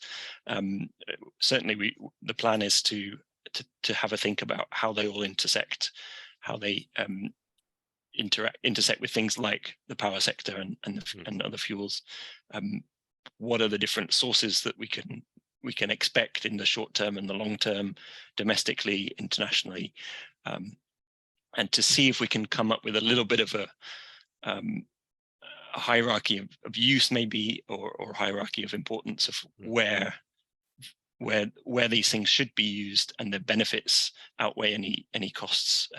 Certainly, the plan is to have a think about how they all intersect, how they intersect with things like the power sector and other fuels. What are the different sources that we can we can expect in the short term and the long term, domestically, internationally, and to see if we can come up with a little bit of a hierarchy of use, maybe, or hierarchy of importance of where these things should be used, and the benefits outweigh any costs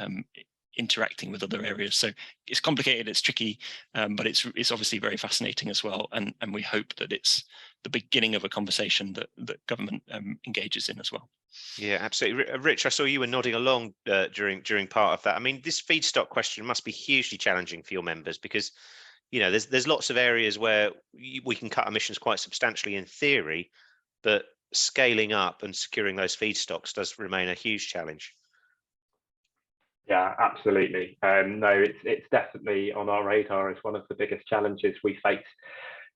interacting with other areas. So it's complicated, it's tricky, but it's obviously very fascinating as well, and we hope that it's the beginning of a conversation that government engages in as well. Yeah, absolutely. Rich, I saw you were nodding along during part of that. I mean, this feedstock question must be hugely challenging for your members, because there's lots of areas where we can cut emissions quite substantially in theory, but scaling up and securing those feedstocks does remain a huge challenge. Yeah, absolutely. No, it's definitely on our radar as one of the biggest challenges we face.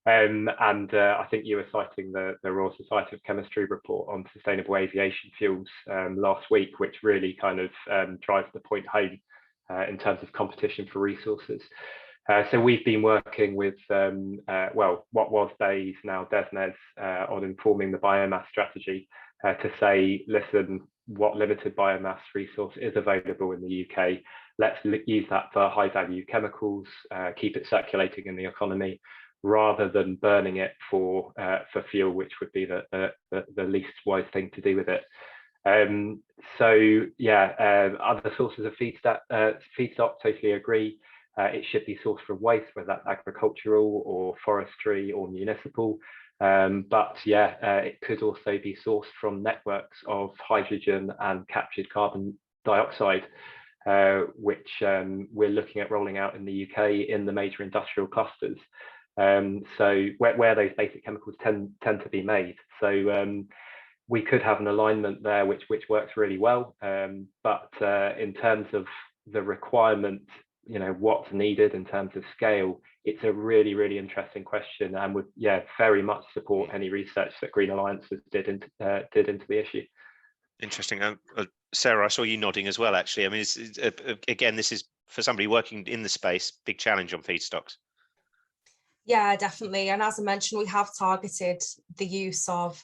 And I think you were citing the Royal Society of Chemistry report on sustainable aviation fuels last week, which really kind of drives the point home in terms of competition for resources. So we've been working with, what was BEIS, now DESNZ, on informing the biomass strategy to say, listen, what limited biomass resource is available in the UK, let's use that for high value chemicals, keep it circulating in the economy, rather than burning it for fuel, which would be the least wise thing to do with it. So yeah, other sources of feedstock, totally agree. It should be sourced from waste, whether that's agricultural or forestry or municipal. But yeah, it could also be sourced from networks of hydrogen and captured carbon dioxide, which we're looking at rolling out in the UK in the major industrial clusters. So where those basic chemicals tend to be made. So we could have an alignment there which works really well. But in terms of the requirement, what's needed in terms of scale, it's a really, really interesting question, and would very much support any research that Green Alliances did into the issue. Interesting. Sarah, I saw you nodding as well, actually. I mean, again, this is, for somebody working in the space, big challenge on feedstocks. Yeah, definitely. And as I mentioned, we have targeted the use of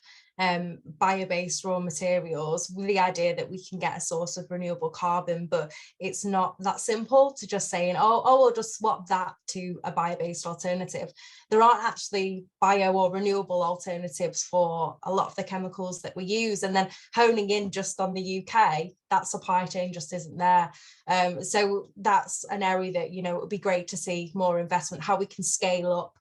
bio-based raw materials with the idea that we can get a source of renewable carbon, but it's not that simple to just saying, oh, we'll just swap that to a bio-based alternative. There aren't actually bio or renewable alternatives for a lot of the chemicals that we use, and then honing in just on the UK, that supply chain just isn't there. So that's an area that, it would be great to see more investment, how we can scale up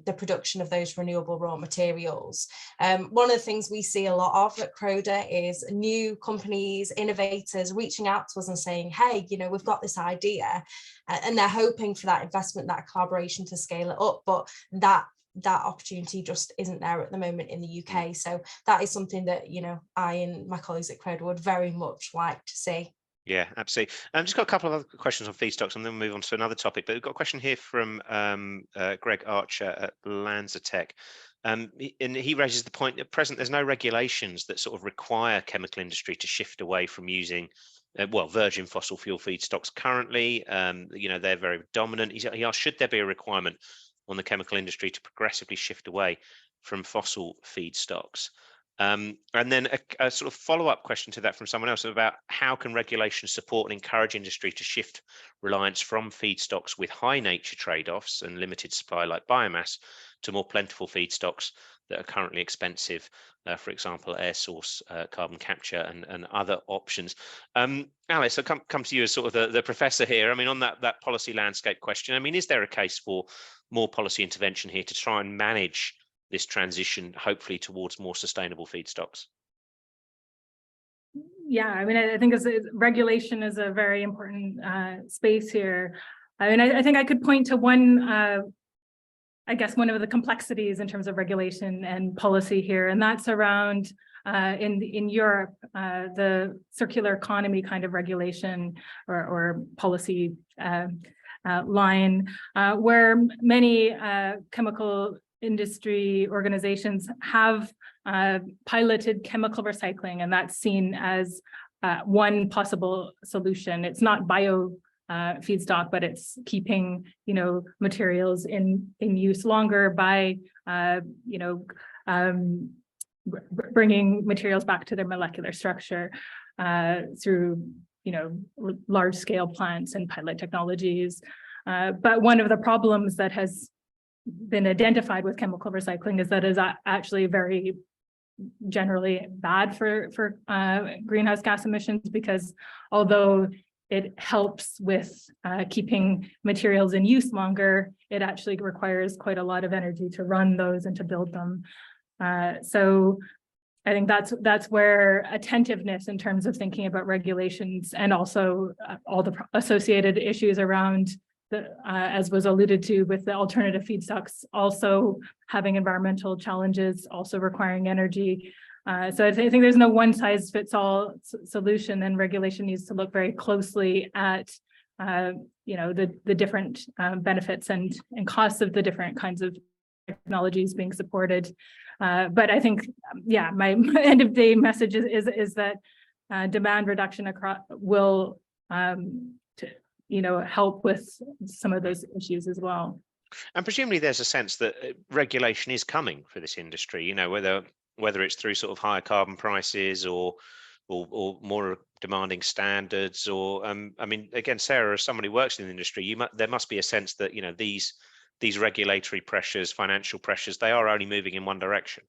the production of those renewable raw materials. One of the things we see a lot of at Croda is new companies, innovators reaching out to us and saying, hey, we've got this idea, and they're hoping for that investment, that collaboration to scale it up, but that opportunity just isn't there at the moment in the UK. So that is something that, I and my colleagues at Croda would very much like to see. Yeah, absolutely. I've just got a couple of other questions on feedstocks, and then we'll move on to another topic. But we've got a question here from Greg Archer at Lanzatech. And he raises the point, at present, there's no regulations that sort of require chemical industry to shift away from using, virgin fossil fuel feedstocks currently. They're very dominant. He asked, should there be a requirement on the chemical industry to progressively shift away from fossil feedstocks? And then a sort of follow-up question to that from someone else about how can regulation support and encourage industry to shift reliance from feedstocks with high nature trade-offs and limited supply like biomass to more plentiful feedstocks that are currently expensive, for example, air source carbon capture and other options. Alice, I'll come to you as sort of the professor here. I mean, on that policy landscape question, I mean, is there a case for more policy intervention here to try and manage this transition, hopefully towards more sustainable feedstocks? Yeah, I mean, I think regulation is a very important space here. I mean, I think I could point to one, I guess, one of the complexities in terms of regulation and policy here, and that's around in Europe, the circular economy kind of regulation or policy line, where many chemical industry organizations have piloted chemical recycling, and that's seen as one possible solution. It's not bio feedstock, but it's keeping materials in use longer by bringing materials back to their molecular structure through, large scale plants and pilot technologies. But one of the problems that has been identified with chemical recycling is that it is actually very generally bad for greenhouse gas emissions, because although it helps with keeping materials in use longer, it actually requires quite a lot of energy to run those and to build them. So I think that's where attentiveness in terms of thinking about regulations, and also all the associated issues around the, as was alluded to with the alternative feedstocks, also having environmental challenges, also requiring energy. So I think there's no one size fits all solution, and regulation needs to look very closely at the different benefits and costs of the different kinds of technologies being supported. But I think, my end of day message is that demand reduction will help with some of those issues as well. And presumably there's a sense that regulation is coming for this industry, whether it's through sort of higher carbon prices or more demanding standards, or again, Sarah, as somebody who works in the industry, there must be a sense that these regulatory pressures, financial pressures, they are only moving in one direction.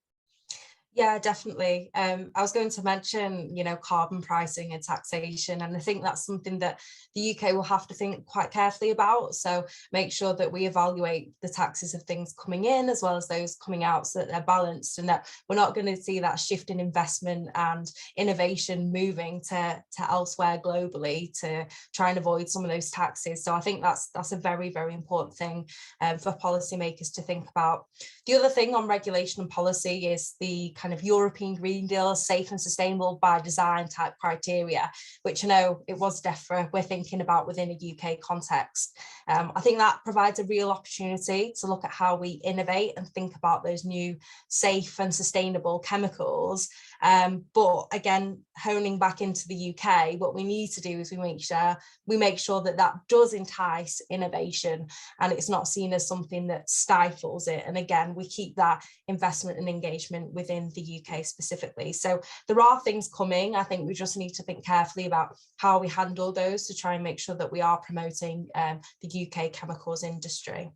Yeah, definitely. I was going to mention, carbon pricing and taxation, and I think that's something that the UK will have to think quite carefully about. So make sure that we evaluate the taxes of things coming in as well as those coming out, so that they're balanced, and that we're not going to see that shift in investment and innovation moving to elsewhere globally to try and avoid some of those taxes. So I think that's a very, very important thing for policymakers to think about. The other thing on regulation and policy is the kind of European Green Deal, safe and sustainable by design type criteria, which I know it was DEFRA we're thinking about within a UK context. I think that provides a real opportunity to look at how we innovate and think about those new safe and sustainable chemicals. But again, honing back into the UK, what we need to do is we make sure that does entice innovation, and it's not seen as something that stifles it. And again, we keep that investment and engagement within the UK specifically. So there are things coming. I think we just need to think carefully about how we handle those to try and make sure that we are promoting the UK chemicals industry.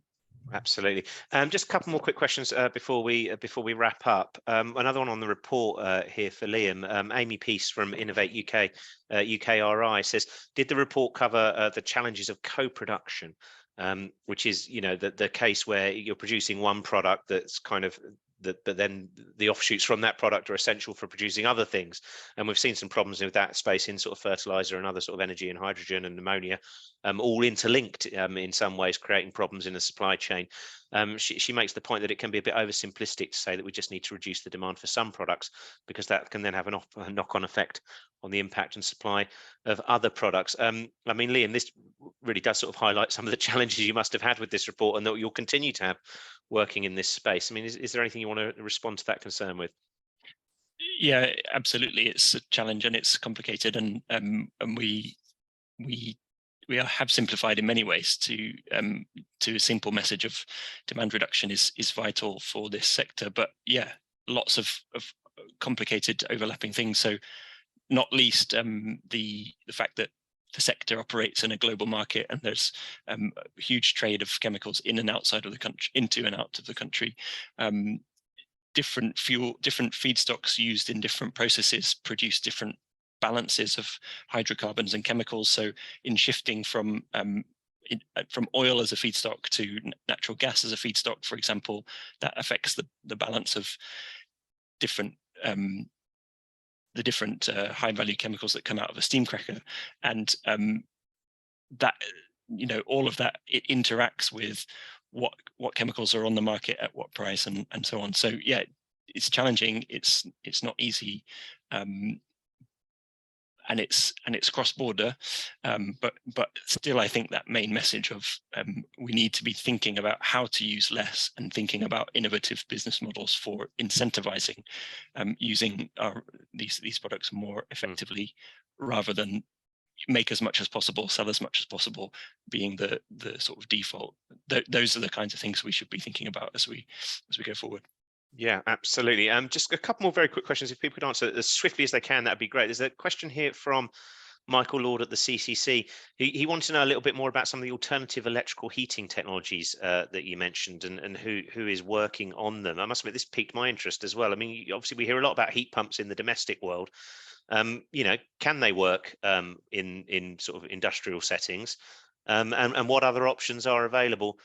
Absolutely. Just a couple more quick questions before we wrap up. Another one on the report here for Liam. Amy Peace from Innovate UK, UKRI says, did the report cover the challenges of co-production, which is, the case where you're producing one product that's kind of but then the offshoots from that product are essential for producing other things. And we've seen some problems with that space in sort of fertilizer and other sort of energy and hydrogen and ammonia, all interlinked in some ways, creating problems in the supply chain. She makes the point that it can be a bit oversimplistic to say that we just need to reduce the demand for some products, because that can then have a knock-on effect on the impact and supply of other products. Liam, this really does sort of highlight some of the challenges you must have had with this report, and that you'll continue to have working in this space. Is there anything you want to respond to that concern with? Yeah, absolutely. It's a challenge and it's complicated, and we have simplified in many ways to a simple message of demand reduction is vital for this sector. But yeah, lots of complicated overlapping things. So not least the fact that the sector operates in a global market, and there's a huge trade of chemicals in and outside of the country, into and out of the country. Different feedstocks used in different processes produce different balances of hydrocarbons and chemicals. So in shifting from oil as a feedstock to natural gas as a feedstock, for example, that affects the balance of different high value chemicals that come out of a steam cracker, and that all of that, it interacts with what chemicals are on the market at what price and so on. So yeah, it's challenging. It's not easy, and it's cross-border, but still, I think that main message of we need to be thinking about how to use less and thinking about innovative business models for incentivizing using these products more effectively, rather than make as much as possible, sell as much as possible being the sort of default. Those are the kinds of things we should be thinking about as we go forward. Yeah, absolutely. Just a couple more very quick questions. If people could answer as swiftly as they can, that'd be great. There's a question here from Michael Lord at the CCC. He wanted to know a little bit more about some of the alternative electrical heating technologies that you mentioned, and who is working on them. I must admit, this piqued my interest as well. I mean, obviously we hear a lot about heat pumps in the domestic world. Can they work in sort of industrial settings? And what other options are available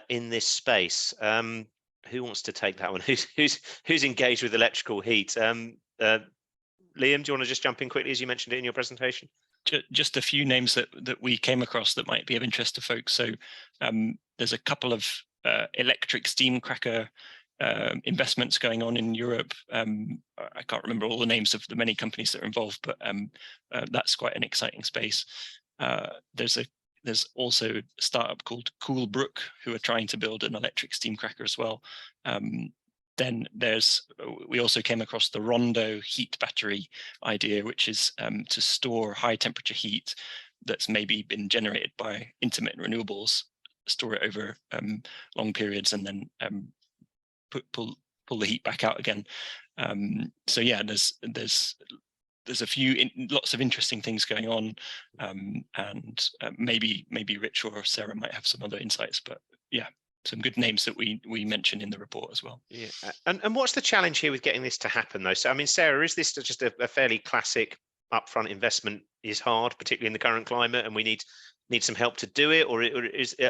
in this space? Who wants to take that one? Who's engaged with electrical heat? Liam, do you want to just jump in quickly, as you mentioned it in your presentation? Just a few names that we came across that might be of interest to folks. So there's a couple of electric steam cracker investments going on in Europe. I can't remember all the names of the many companies that are involved, but that's quite an exciting space. There's also a startup called Coolbrook who are trying to build an electric steam cracker as well. Then we also came across the Rondo heat battery idea, which is to store high temperature heat that's maybe been generated by intermittent renewables, store it over long periods, and then pull the heat back out again. So yeah, there's lots of interesting things going on, and maybe Rich or Sarah might have some other insights, but yeah, some good names that we mentioned in the report as well. Yeah, and what's the challenge here with getting this to happen though? So I mean, Sarah, is this just a fairly classic upfront investment is hard, particularly in the current climate, and we need some help to do it, or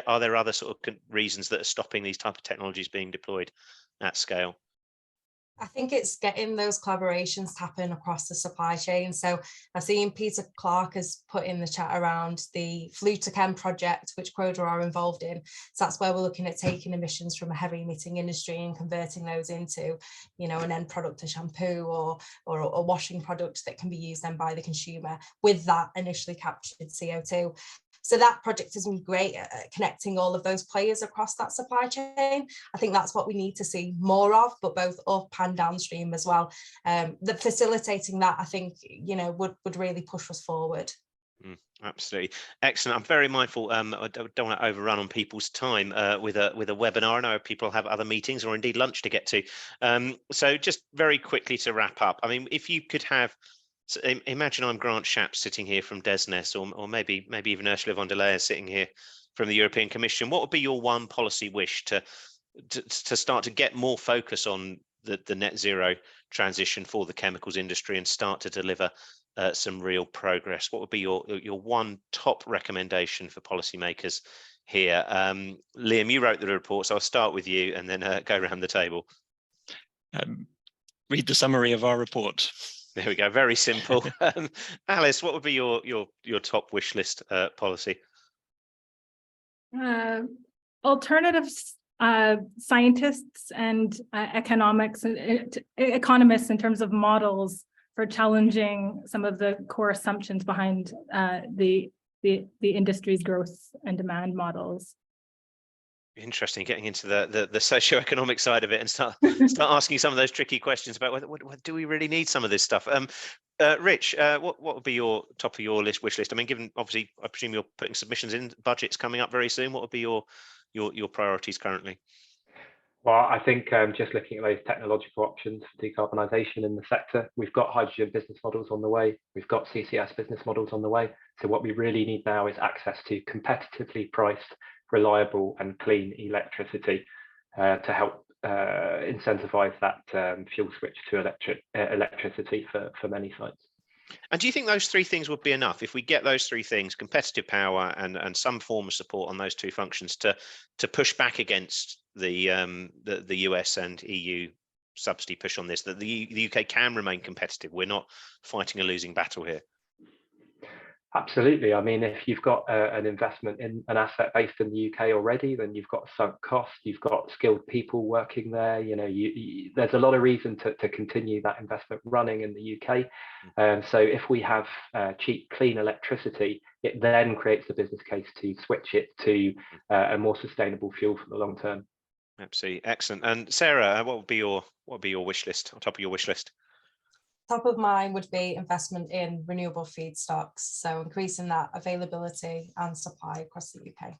are there other sort of reasons that are stopping these type of technologies being deployed at scale? I think it's getting those collaborations happen across the supply chain. So I've seen Peter Clark has put in the chat around the Fluticam project, which Croda are involved in. So that's where we're looking at taking emissions from a heavy emitting industry and converting those into, an end product, a shampoo or a washing product that can be used then by the consumer with that initially captured CO2. So that project has been great at connecting all of those players across that supply chain. I think that's what we need to see more of, but both up and downstream as well. The facilitating that, I think, would really push us forward. Absolutely. Excellent. I'm very mindful. I don't want to overrun on people's time with a webinar. I know people have other meetings or indeed lunch to get to. So just very quickly to wrap up. I mean, if you could have, so imagine I'm Grant Shapps sitting here from DESNES, or maybe even Ursula von der Leyen sitting here from the European Commission. What would be your one policy wish to start to get more focus on the net zero transition for the chemicals industry and start to deliver some real progress? What would be your one top recommendation for policymakers here? Liam, you wrote the report, so I'll start with you and then go around the table. Read the summary of our report. There we go. Very simple. Alice, what would be your top wish list policy? Alternatives, scientists and economists in terms of models for challenging some of the core assumptions behind the industry's growth and demand models. Interesting, getting into the socioeconomic side of it and start asking some of those tricky questions about whether do we really need some of this stuff. Rich, what would be your top of your wish list? I mean, given obviously, I presume you're putting submissions in, budgets coming up very soon. What would be your priorities currently? Well, I think just looking at those technological options for decarbonisation in the sector, we've got hydrogen business models on the way, we've got CCS business models on the way. So what we really need now is access to competitively priced, reliable and clean electricity to help incentivize that fuel switch to electricity for many sites. And do you think those three things would be enough if we get those three things, competitive power and some form of support on those two functions, to push back against the US and EU subsidy push on this, that the UK can remain competitive? We're not fighting a losing battle here. Absolutely. I mean, if you've got an investment in an asset based in the UK already, then you've got sunk cost, you've got skilled people working there. There's a lot of reason to continue that investment running in the UK. So if we have cheap, clean electricity, it then creates the business case to switch it to a more sustainable fuel for the long term. Absolutely. Excellent. And Sarah, what would be your wish list, on top of your wish list? Top of mind would be investment in renewable feedstocks, so increasing that availability and supply across the UK.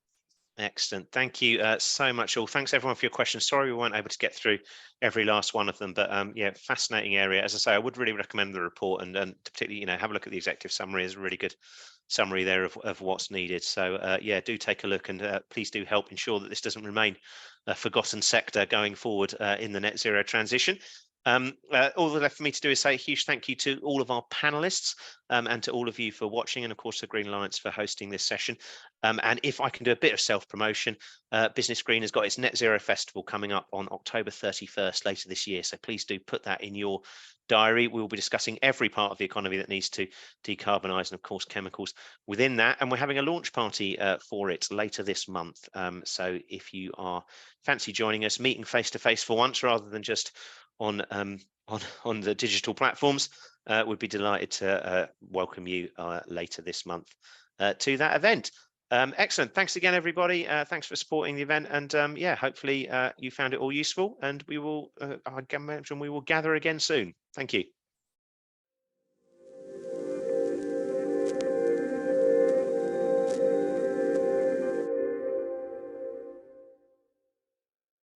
Excellent. Thank you so much all. Thanks everyone for your questions. Sorry we weren't able to get through every last one of them, but yeah, fascinating area. As I say, I would really recommend the report, and particularly, you know, have a look at the executive summary. Is a really good summary there of what's needed. So yeah, do take a look, and please do help ensure that this doesn't remain a forgotten sector going forward in the net zero transition. All that's left for me to do is say a huge thank you to all of our panelists and to all of you for watching, and of course the Green Alliance for hosting this session. And if I can do a bit of self-promotion, Business Green has got its Net Zero Festival coming up on October 31st later this year. So please do put that in your diary. We will be discussing every part of the economy that needs to decarbonise, and of course chemicals within that. And we're having a launch party for it later this month. So if you are fancy joining us, meeting face to face for once rather than just on the digital platforms, we'd be delighted to welcome you later this month to that event. Excellent. Thanks again, everybody. Thanks for supporting the event, and yeah, hopefully you found it all useful, and we will, I imagine we will gather again soon. Thank you.